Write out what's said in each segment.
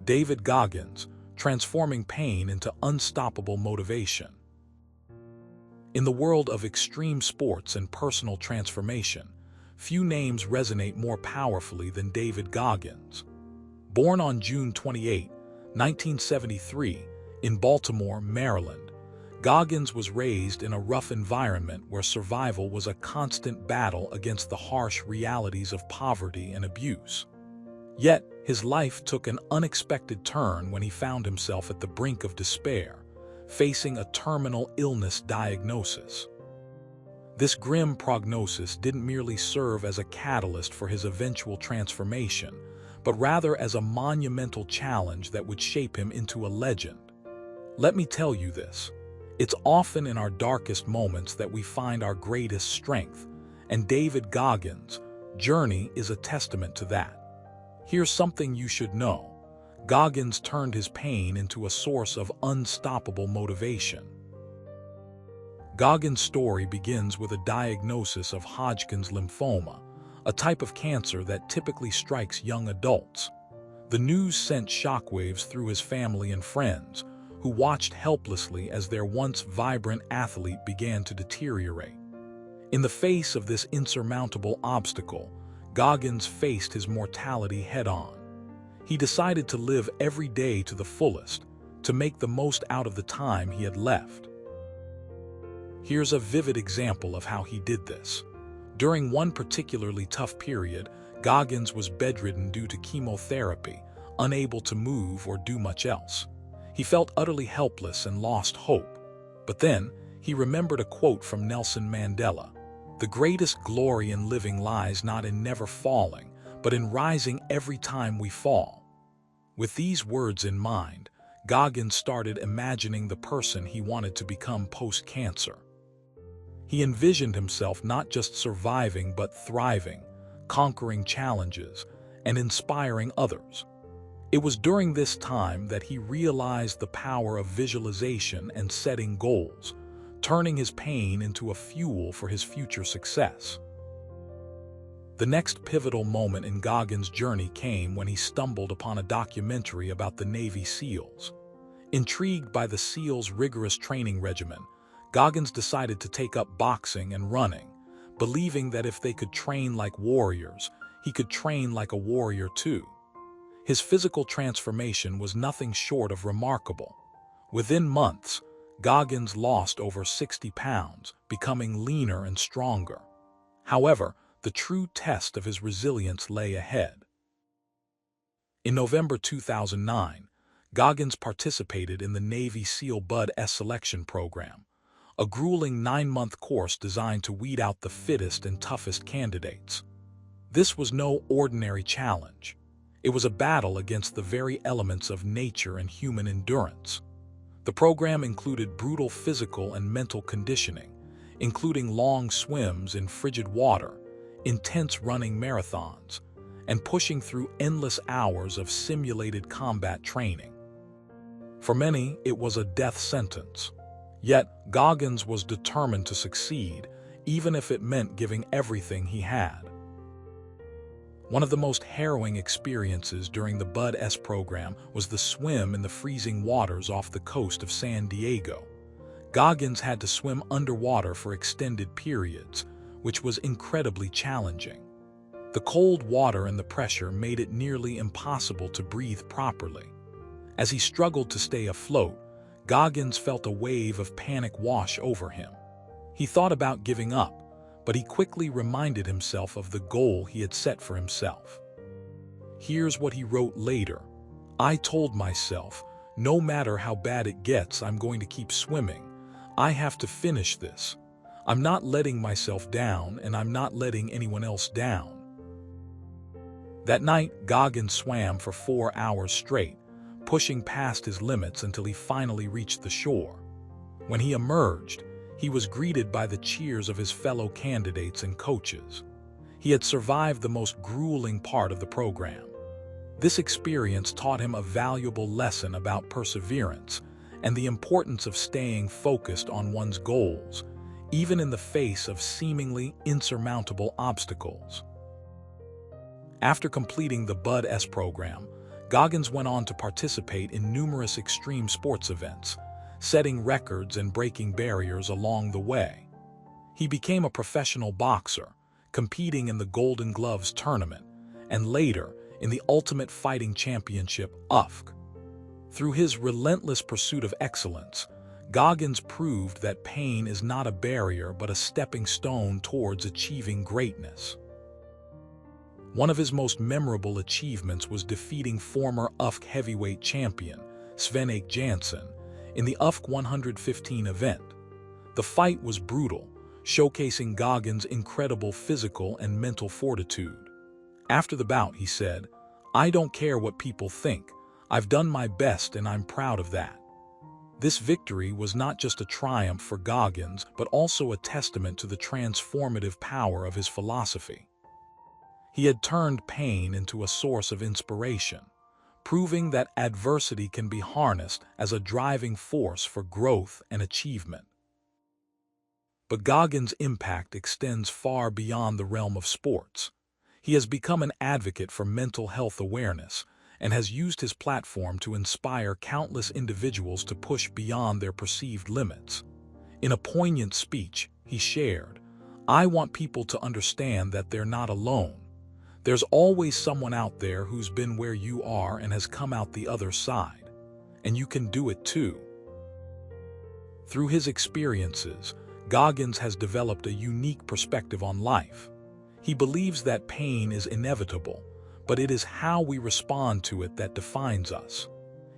David Goggins, transforming pain into unstoppable motivation. In the world of extreme sports and personal transformation, few names resonate more powerfully than David Goggins. Born on June 28, 1973, in Baltimore, Maryland, Goggins was raised in a rough environment where survival was a constant battle against the harsh realities of poverty and abuse. Yet, his life took an unexpected turn when he found himself at the brink of despair, facing a terminal illness diagnosis. This grim prognosis didn't merely serve as a catalyst for his eventual transformation, but rather as a monumental challenge that would shape him into a legend. Let me tell you this. It's often in our darkest moments that we find our greatest strength, and David Goggins' journey is a testament to that. Here's something you should know. Goggins turned his pain into a source of unstoppable motivation. Goggins' story begins with a diagnosis of Hodgkin's lymphoma, a type of cancer that typically strikes young adults. The news sent shockwaves through his family and friends, who watched helplessly as their once vibrant athlete began to deteriorate. In the face of this insurmountable obstacle, Goggins faced his mortality head-on. He decided to live every day to the fullest, to make the most out of the time he had left. Here's a vivid example of how he did this. During one particularly tough period, Goggins was bedridden due to chemotherapy, unable to move or do much else. He felt utterly helpless and lost hope. But then, he remembered a quote from Nelson Mandela: "The greatest glory in living lies not in never falling, but in rising every time we fall." With these words in mind, Goggins started imagining the person he wanted to become post-cancer. He envisioned himself not just surviving but thriving, conquering challenges, and inspiring others. It was during this time that he realized the power of visualization and setting goals, turning his pain into a fuel for his future success. The next pivotal moment in Goggins' journey came when he stumbled upon a documentary about the Navy SEALs. Intrigued by the SEALs' rigorous training regimen, Goggins decided to take up boxing and running, believing that if they could train like warriors, he could train like a warrior too. His physical transformation was nothing short of remarkable. Within months, Goggins lost over 60 pounds, becoming leaner and stronger. However, the true test of his resilience lay ahead. In November 2009, Goggins participated in the Navy SEAL Bud S selection program, a grueling 9-month course designed to weed out the fittest and toughest candidates. This was no ordinary challenge. It was a battle against the very elements of nature and human endurance. The program included brutal physical and mental conditioning, including long swims in frigid water, intense running marathons, and pushing through endless hours of simulated combat training. For many, it was a death sentence. Yet, Goggins was determined to succeed, even if it meant giving everything he had. One of the most harrowing experiences during the Bud S program was the swim in the freezing waters off the coast of San Diego. Goggins had to swim underwater for extended periods, which was incredibly challenging. The cold water and the pressure made it nearly impossible to breathe properly. As he struggled to stay afloat, Goggins felt a wave of panic wash over him. He thought about giving up, but he quickly reminded himself of the goal he had set for himself. Here's what he wrote later: "I told myself, no matter how bad it gets, I'm going to keep swimming. I have to finish this. I'm not letting myself down, and I'm not letting anyone else down." That night, Goggins swam for 4 hours straight, pushing past his limits until he finally reached the shore. When he emerged, he was greeted by the cheers of his fellow candidates and coaches. He had survived the most grueling part of the program. This experience taught him a valuable lesson about perseverance and the importance of staying focused on one's goals, even in the face of seemingly insurmountable obstacles. After completing the Bud S program, Goggins went on to participate in numerous extreme sports events, setting records and breaking barriers along the way. He became a professional boxer, competing in the Golden Gloves tournament, and later in the Ultimate Fighting Championship (UFC). Through his relentless pursuit of excellence, Goggins proved that pain is not a barrier but a stepping stone towards achieving greatness. One of his most memorable achievements was defeating former UFC heavyweight champion Sven Jansen in the UFC 115 event. The fight was brutal, showcasing Goggins' incredible physical and mental fortitude. After the bout, he said, "I don't care what people think. I've done my best and I'm proud of that." This victory was not just a triumph for Goggins, but also a testament to the transformative power of his philosophy. He had turned pain into a source of inspiration, proving that adversity can be harnessed as a driving force for growth and achievement. But Goggins' impact extends far beyond the realm of sports. He has become an advocate for mental health awareness and has used his platform to inspire countless individuals to push beyond their perceived limits. In a poignant speech, he shared, "I want people to understand that they're not alone. There's always someone out there who's been where you are and has come out the other side. And you can do it too." Through his experiences, Goggins has developed a unique perspective on life. He believes that pain is inevitable, but it is how we respond to it that defines us.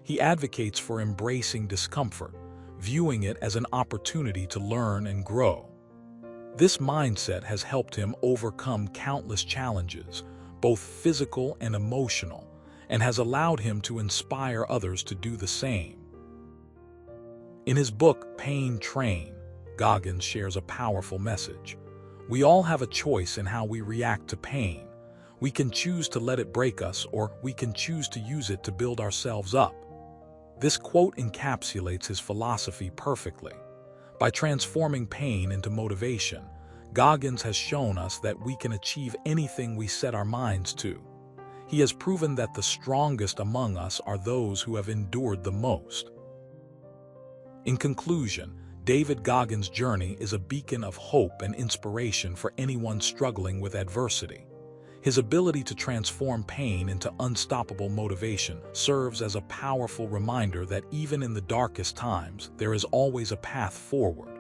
He advocates for embracing discomfort, viewing it as an opportunity to learn and grow. This mindset has helped him overcome countless challenges, both physical and emotional, and has allowed him to inspire others to do the same. In his book, Pain Train, Goggins shares a powerful message. We all have a choice in how we react to pain. We can choose to let it break us, or we can choose to use it to build ourselves up. This quote encapsulates his philosophy perfectly. By transforming pain into motivation, Goggins has shown us that we can achieve anything we set our minds to. He has proven that the strongest among us are those who have endured the most. In conclusion, David Goggins' journey is a beacon of hope and inspiration for anyone struggling with adversity. His ability to transform pain into unstoppable motivation serves as a powerful reminder that even in the darkest times, there is always a path forward.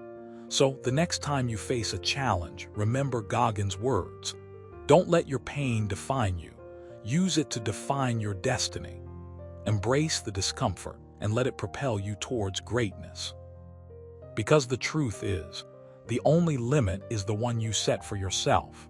So, the next time you face a challenge, remember Goggins' words. Don't let your pain define you. Use it to define your destiny. Embrace the discomfort and let it propel you towards greatness. Because the truth is, the only limit is the one you set for yourself.